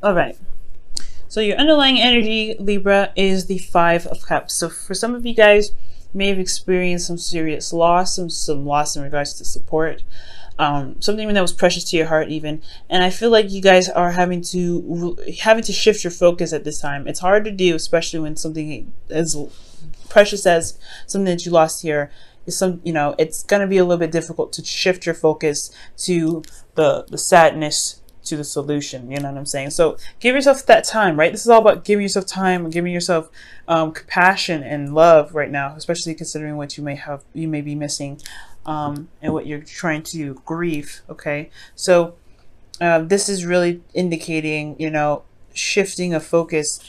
All right. So your underlying energy, Libra, is the Five of Cups. So for some of you guys, you may have experienced some serious loss, some loss in regards to support, something that was precious to your heart, even. And I feel like you guys are having to shift your focus at this time. It's hard to do, especially when something as precious as something that you lost here is it's going to be a little bit difficult to shift your focus to the sadness, to the solution. You know what I'm saying? So give yourself that time, right? This is all about giving yourself time and giving yourself compassion and love right now, especially considering what you may be missing, and what you're trying to grieve. Okay, so this is really indicating, shifting of focus.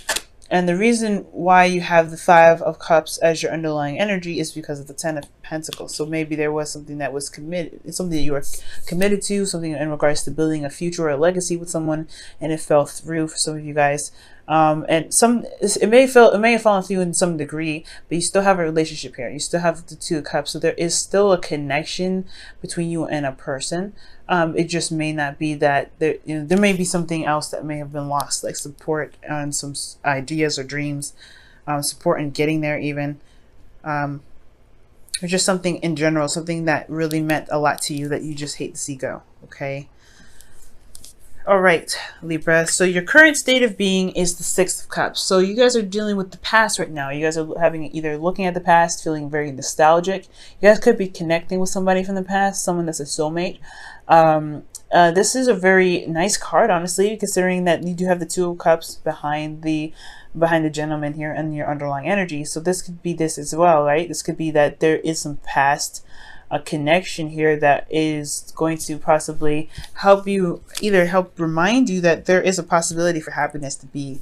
And the reason why you have the Five of Cups as your underlying energy is because of the Ten of Pentacles. So maybe there was something that was committed, something that you were committed to, something in regards to building a future or a legacy with someone, and it fell through for some of you guys. And it may have fallen through in some degree, but you still have a relationship here. You still have the Two of Cups, so there is still a connection between you and a person. It just may not be that there may be something else that may have been lost, like support on some ideas or dreams, support in getting there, even, or just something in general, something that really meant a lot to you that you just hate to see go. Okay. All right, Libra. So your current state of being is the Six of Cups. So you guys are dealing with the past right now. You guys are either looking at the past, feeling very nostalgic. You guys could be connecting with somebody from the past, someone that's a soulmate. This is a very nice card, honestly, considering that you do have the Two of Cups behind the gentleman here and your underlying energy. So this could be this as well, right? This could be that there is some past a connection here that is going to possibly help you, either help remind you that there is a possibility for happiness to be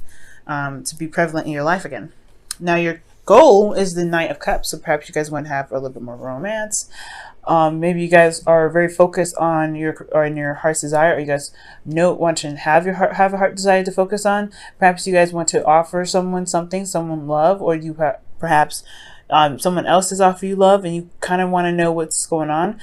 prevalent in your life again. Now your goal is the Knight of Cups, so perhaps you guys want to have a little bit more romance. Maybe you guys are very focused on your heart's desire, or you guys want to have a heart desire to focus on. Perhaps you guys want to offer someone something, someone love, or you perhaps someone else has offered you love and you kind of want to know what's going on.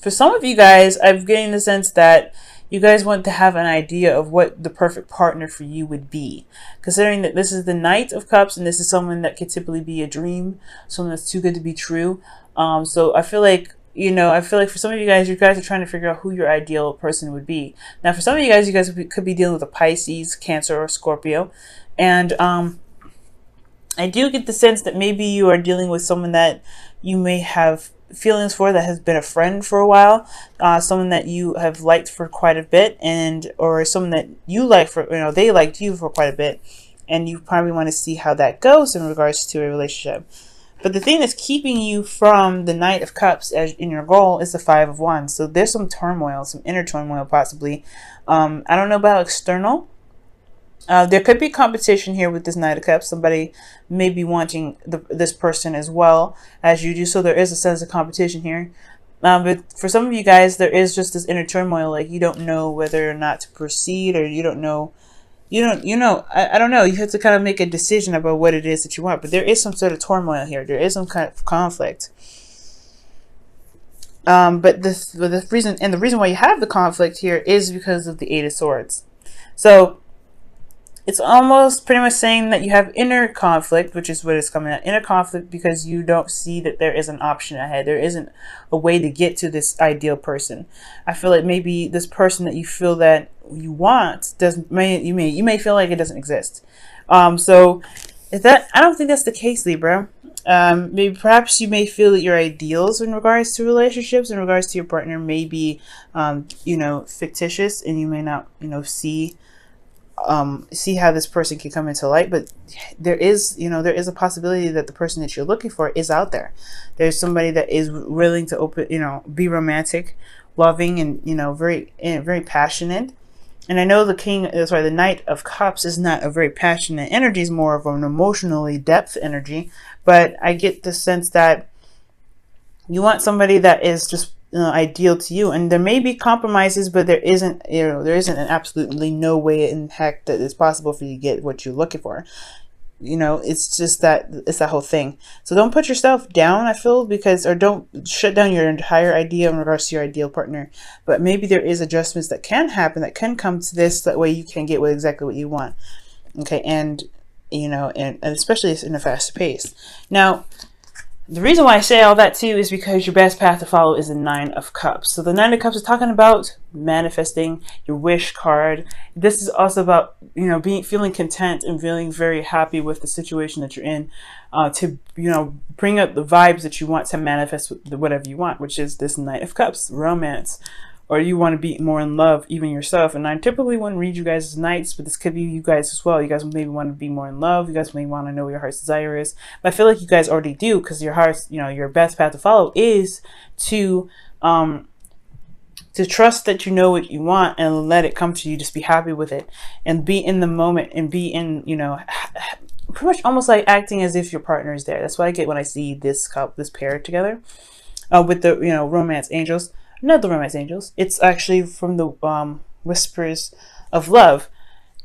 For some of you guys, I'm getting the sense that you guys want to have an idea of what the perfect partner for you would be, considering that this is the Knight of Cups and this is someone that could typically be a dream, someone that's too good to be true. So I feel like, for some of you guys are trying to figure out who your ideal person would be. Now, for some of you guys could be dealing with a Pisces, Cancer, or Scorpio. And I do get the sense that maybe you are dealing with someone that you may have feelings for, that has been a friend for a while, someone that you have liked for quite a bit, or someone that you like for, they liked you for quite a bit, and you probably want to see how that goes in regards to a relationship. But the thing that's keeping you from the Knight of Cups as in your goal is the Five of Wands. So there's some turmoil, some inner turmoil possibly. I don't know about external. There could be competition here with this Knight of Cups. Somebody may be wanting this person as well as you do. So there is a sense of competition here. But for some of you guys, there is just this inner turmoil. Like you don't know whether or not to proceed, or you don't know. I don't know. You have to kind of make a decision about what it is that you want. But there is some sort of turmoil here. There is some kind of conflict. But the reason why you have the conflict here is because of the Eight of Swords. So it's almost pretty much saying that you have inner conflict, which is what it's coming at. Inner conflict because you don't see that there is an option ahead. There isn't a way to get to this ideal person. I feel like maybe this person that you feel that you want you may feel like it doesn't exist. So I don't think that's the case, Libra. Maybe perhaps you may feel that your ideals in regards to relationships, in regards to your partner, may be fictitious, and you may not see how this person can come into light. But there is a possibility that the person that you're looking for is out there. There's somebody that is willing to be romantic, loving, and very passionate. And I know the Knight of Cups is not a very passionate energy, is more of an emotionally depth energy. But I get the sense that you want somebody that is just ideal to you, and there may be compromises, but there isn't an absolutely no way in heck that it's possible for you to get what you're looking for. you know, it's just that, it's that whole thing. So don't put yourself down, I feel, because, or don't shut down your entire idea in regards to your ideal partner. But maybe there is adjustments that can happen, that can come to this, that way you can get exactly what you want. Okay, and you know, and especially in a fast pace. Now, the reason why I say all that too is because your best path to follow is the Nine of Cups. So the Nine of Cups is talking about manifesting, your wish card. This is also about, you know, feeling content and feeling very happy with the situation that you're in, to, you know, bring up the vibes that you want to manifest whatever you want, which is this Knight of Cups, romance. Or you want to be more in love, even yourself. And I typically wouldn't read you guys as knights, but this could be you guys as well. You guys maybe want to be more in love. You guys may want to know what your heart's desire is. But I feel like you guys already do, because your heart's, you know, your best path to follow is to trust that you know what you want and let it come to you. Just be happy with it and be in the moment and be in, you know, pretty much almost like acting as if your partner is there. That's what I get when I see this pair together with the, you know, romance angels. Not the romance angels. It's actually from the whispers of love,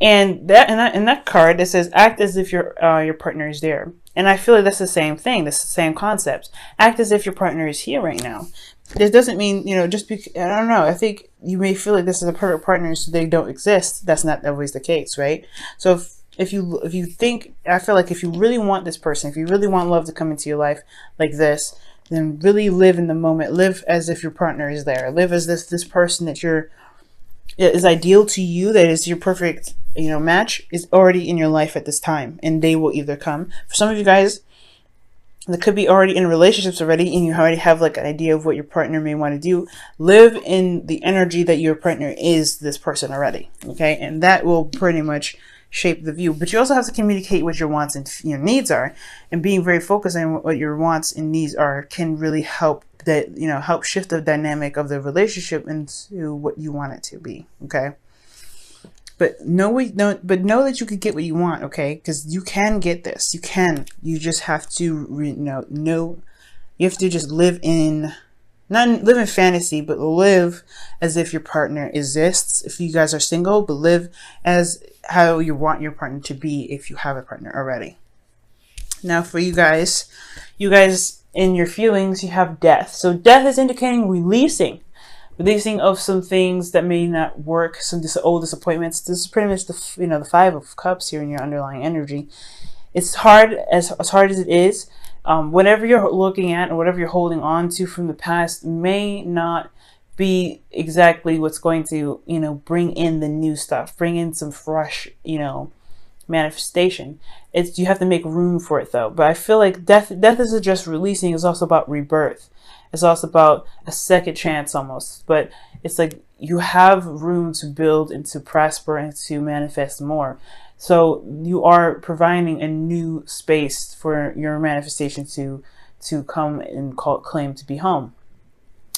and that card, it says act as if your partner is there. And I feel like that's the same thing. That's the same concept. Act as if your partner is here right now. This doesn't mean, you know, just because, I don't know. I think you may feel like this is a perfect partner, so they don't exist. That's not always the case, right? So if you think, I feel like if you really want this person, if you really want love to come into your life like this, then really live in the moment. Live as if your partner is there. Live as this person that is ideal to you, that is your perfect, you know, match, is already in your life at this time, and they will either come. For some of you guys that could be already in relationships already, and you already have like an idea of what your partner may want to do, live in the energy that your partner is this person already. Okay, and that will pretty much shape the view. But you also have to communicate what your wants and your needs are, and being very focused on what your wants and needs are can really help that, you know, help shift the dynamic of the relationship into what you want it to be. Okay, but know that you could get what you want. Okay, because you can get this. You just have to know you have to just live in, not live in fantasy, but live as if your partner exists if you guys are single, but live as how you want your partner to be if you have a partner already. Now for you guys in your feelings, you have death. So death is indicating releasing of some things that may not work, some old disappointments. This is pretty much the, you know, the Five of Cups here in your underlying energy. It's hard, as hard as it is. Whatever you're looking at and whatever you're holding on to from the past may not be exactly what's going to, you know, bring in the new stuff, bring in some fresh, you know, manifestation. You have to make room for it though. But I feel like death isn't just releasing, it's also about rebirth. It's also about a second chance almost. But it's like you have room to build and to prosper and to manifest more. So you are providing a new space for your manifestation to come and claim to be home.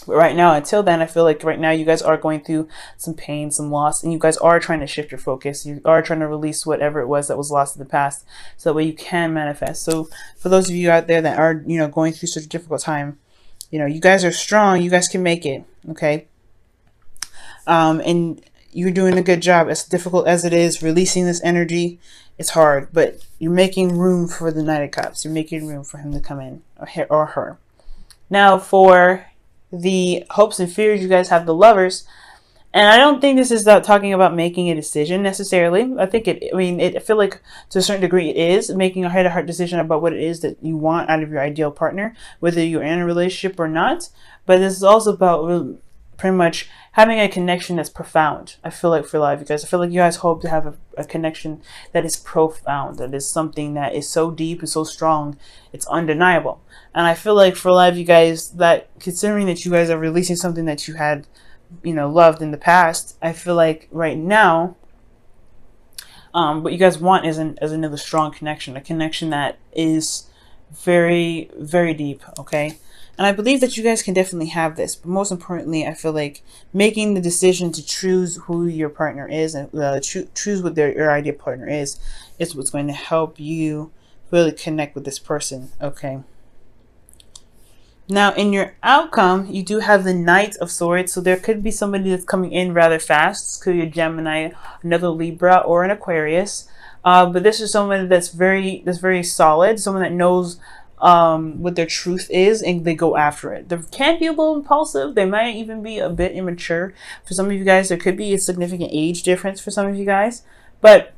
But right now, until then, I feel like right now you guys are going through some pain, some loss, and you guys are trying to shift your focus. You are trying to release whatever it was that was lost in the past, so that way you can manifest. So for those of you out there that are, you know, going through such a difficult time, you know, you guys are strong. You guys can make it. Okay. And you're doing a good job. As difficult as it is, releasing this energy, it's hard, but you're making room for the Knight of Cups. You're making room for him to come in, or her. Now for the hopes and fears, you guys have the Lovers, and I don't think this is talking about making a decision necessarily. I think I feel like to a certain degree it is making a heart-to-heart decision about what it is that you want out of your ideal partner, whether you're in a relationship or not. But this is also about pretty much having a connection that's profound. I feel like for a lot of you guys, I feel like you guys hope to have a connection that is profound, that is something that is so deep and so strong, it's undeniable. And I feel like for a lot of you guys, that considering that you guys are releasing something that you had, you know, loved in the past, I feel like right now, what you guys want is another strong connection, a connection that is very, very deep. Okay. And I believe that you guys can definitely have this. But most importantly, I feel like making the decision to choose who your partner is and choose what your ideal partner is what's going to help you really connect with this person. Okay. Now, in your outcome, you do have the Knight of Swords. So there could be somebody that's coming in rather fast. This could be a Gemini, another Libra, or an Aquarius. But this is someone that's very solid. Someone that knows what their truth is, and they go after it. They can be a little impulsive. They might even be a bit immature. For some of you guys, there could be a significant age difference for some of you guys. But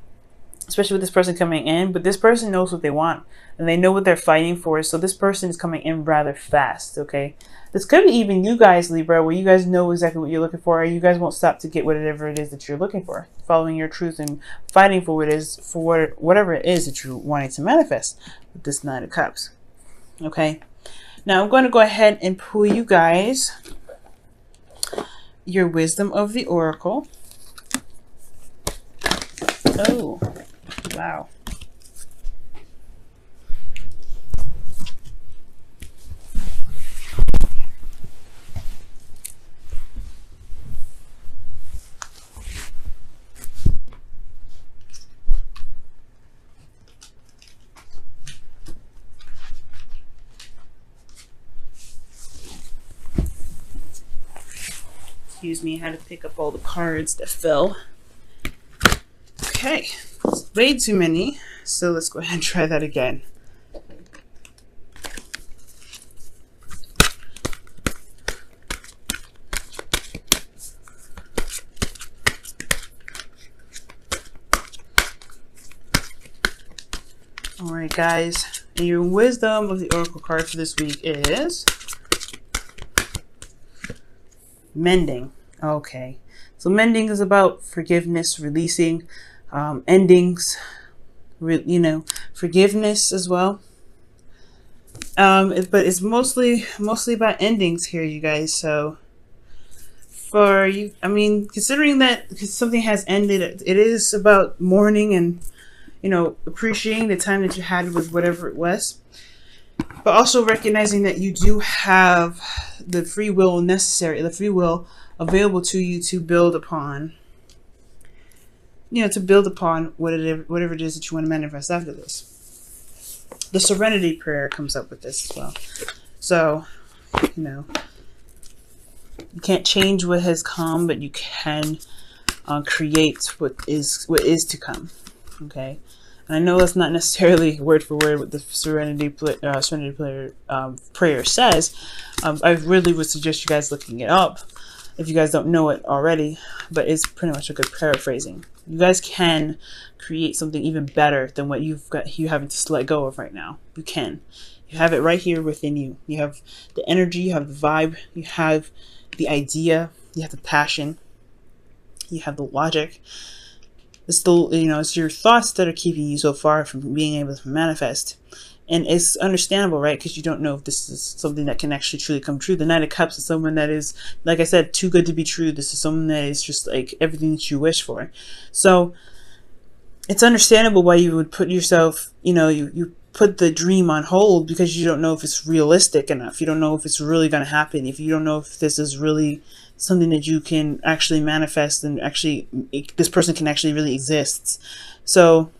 especially with this person coming in, but this person knows what they want and they know what they're fighting for. So this person is coming in rather fast. Okay, this could be even you guys, Libra, where you guys know exactly what you're looking for, or you guys won't stop to get whatever it is that you're looking for, following your truth and fighting for what it is, for whatever it is that you're wanting to manifest with this Nine of Cups. Okay, now I'm going to go ahead and pull you guys your wisdom of the oracle. Oh, wow. Excuse me, I had to pick up all the cards that fell. Okay, it's way too many, so let's go ahead and try that again. Alright guys, and your wisdom of the oracle card for this week is mending. Okay, so mending is about forgiveness, releasing, endings, forgiveness as well. But it's mostly about endings here, you guys. So for you, I mean, considering that something has ended, it is about mourning and, appreciating the time that you had with whatever it was, but also recognizing that you do have the free will available to you to build upon, whatever it is that you want to manifest after this. The serenity prayer comes up with this as well. So, you can't change what has come, but you can create what is to come. Okay, and I know that's not necessarily word for word what the serenity prayer says. I really would suggest you guys looking it up if you guys don't know it already, but it's pretty much a good paraphrasing. You guys can create something even better than what you having to let go of right now. You can. You have it right here within you. You have the energy, you have the vibe, you have the idea, you have the passion, you have the logic. It's it's your thoughts that are keeping you so far from being able to manifest. And it's understandable, right? Because you don't know if this is something that can actually truly come true. The Knight of Cups is someone that is, like I said, too good to be true. This is someone that is just like everything that you wish for. So it's understandable why you would put yourself, you put the dream on hold, because you don't know if it's realistic enough. You don't know if it's really going to happen. If you don't know if this is really something that you can actually manifest and actually, this person can actually really exist. So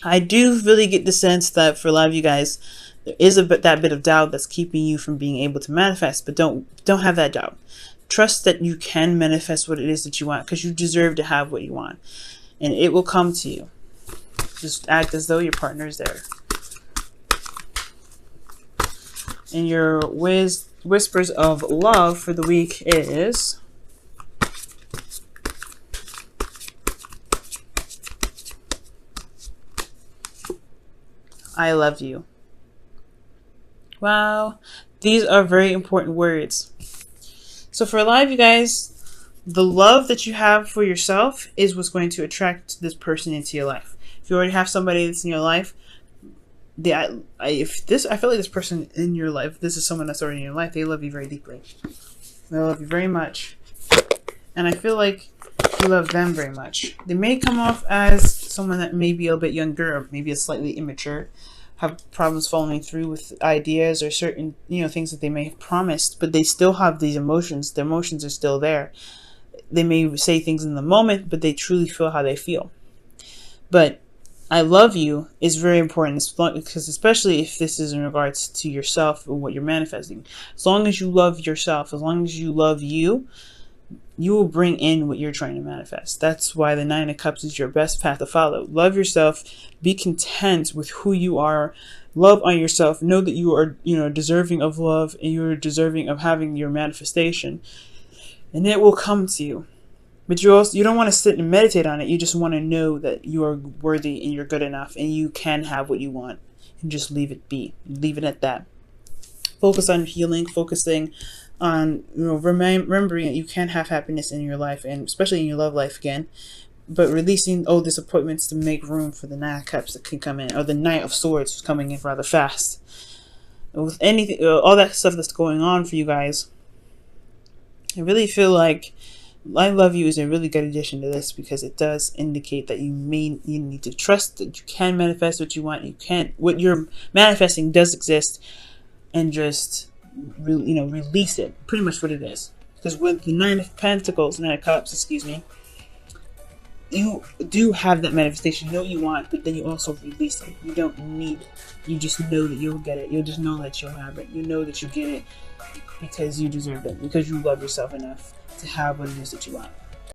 I do really get the sense that for a lot of you guys, there is that bit of doubt that's keeping you from being able to manifest, but don't have that doubt. Trust that you can manifest what it is that you want, because you deserve to have what you want, and it will come to you. Just act as though your partner is there. And your whispers of love for the week is I love you. Wow, these are very important words. So for a lot of you guys, the love that you have for yourself is what's going to attract this person into your life. If you already have somebody that's in your life, I feel like this person in your life, this is someone that's already in your life, they love you very deeply. They love you very much. And I feel like you love them very much. They may come off as someone that may be a bit younger, or maybe a slightly immature, have problems following through with ideas or certain, things that they may have promised, but they still have these emotions. Their emotions are still there. They may say things in the moment, but they truly feel how they feel. But I love you is very important, because especially if this is in regards to yourself and what you're manifesting. As long as you love yourself, as long as you love you, you will bring in what you're trying to manifest. That's why the Nine of Cups is your best path to follow. Love yourself. Be content with who you are. Love on yourself. Know that you are, deserving of love, and you're deserving of having your manifestation, and it will come to you. But you don't want to sit and meditate on it. You just want to know that you are worthy and you're good enough and you can have what you want, and just leave it be. Leave it at that. Focus on healing, focusing on remembering that you can have happiness in your life, and especially in your love life again. But releasing old disappointments to make room for the Nine of Cups that can come in, or the Knight of Swords coming in rather fast. With anything, all that stuff that's going on for you guys, I really feel like I love you is a really good addition to this, because it does indicate that you need to trust that you can manifest what you want. What you're manifesting does exist, and just release it. Pretty much what it is. Because with the Nine of Cups, excuse me, you do have that manifestation. You know what you want, but then you also release it. You don't need it. You just know that you'll get it. You'll just know that you'll have it. You know that you get it because you deserve it, because you love yourself enough to have what it is that you want.